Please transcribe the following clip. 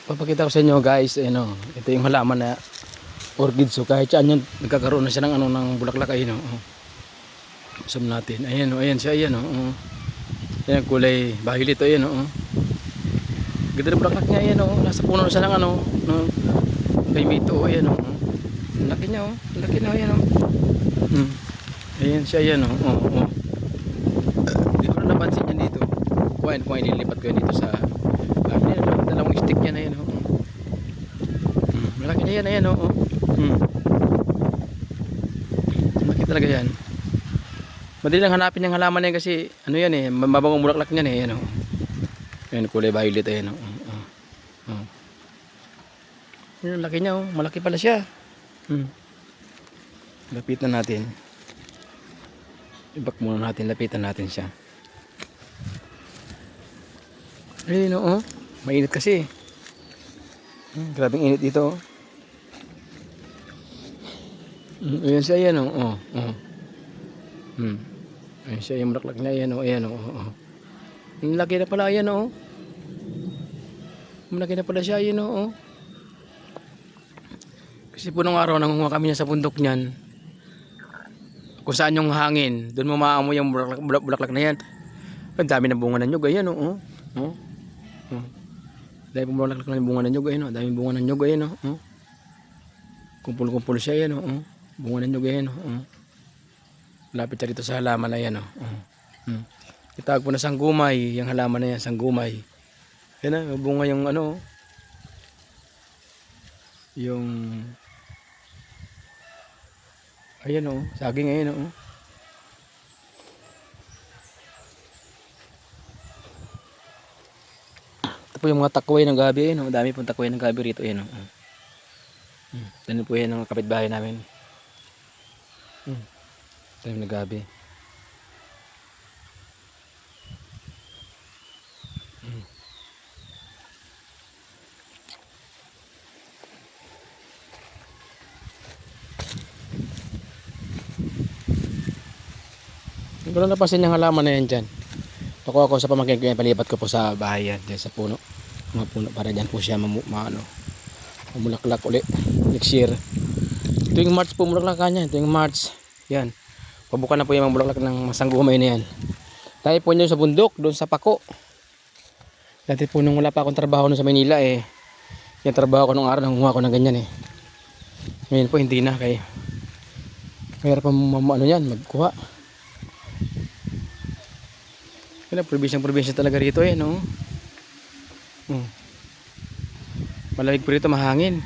Papakita ko sa inyo guys, ito yung halaman na orchid. So kahit saan yun, nagkakaroon na siya ng ng bulaklak. Ayun oh. Zoom natin. Ayan oh, ayan siya, ayan oh. Ayan kulay violet oh, ayan oh. Ganda ng bulaklak niya, ayan oh. Nasa puno na siya ng ng kaimito oh, ayan oh. Ang laki niya oh, ang laki na ayan oh. Ayan siya, ayan oh. Hindi ko na napansin yan dito. Kung ililipat ko yan dito sa dalawang stick yan, ayan oh. Malaki na yan, ayan oh. Malaki talaga yan. Madali lang hanapin yung halaman na yan kasi ano yan eh, mababangong bulaklak niyan eh, ayan oh. Ayan kulay violet, ayan oh. Ayan, laki niya oh, malaki pala siya. Lapitan natin. Ibak muna natin, lapitan natin siya. Ayun oh, mainit kasi. Grabing init dito. Ayan siya, ayan oh. Ayan siya, yung bulaklak na ayan oh, ayan oh. Ang laki na pala, ayan oh. Malaki na pala siya, ayan oh. Kasi po nung araw nangunguha kami niya sa bundok niyan. Kung saan yung hangin, doon mo maamoy yung bulaklak na yan. Ang dami na bunga ng nyug, ayan oh. Dahil bulaklak na yung bunga ng nyug, ayan oh. Dami bunga ng nyug, ayan oh. Kumpul-kumpul siya, ayan oh. Bunga ng nyug, ayan oh. Lapit siya dito sa halaman na yan oh. Itawag po na sanggumay, yung halaman na yan, sanggumay. Ayan oh, bunga yung yung ayan oh, saging ayan oh. Ito po yung mga takway ng gabi, ayan oh. Dami pong takway ng gabi rito, ayan oh. Dito po yan ang kapitbahay namin. Dami ng gabi. Hindi ko lang napansin yung halaman na yan dyan. Nakuha ko sa pamangkin ko yan, palipat ko po sa bahay yan, dyan sa puno. Mga puno para dyan po siya mamulaklak ulit next year. Tuwing March po mulaklak niya, tuwing March. Yan. Pabukan na po yung mga bulaklak ng sanggumay na yan. Tayo po nyo sa bundok, doon sa Pako. Dati po nung wala pa akong trabaho sa Manila yung trabaho ko nung araw, nangunguha ko ng ganyan eh. Ngayon po hindi na, kaya mayroon pa magkuha. Probinsya talaga rito no. Malamig po rito, mahangin.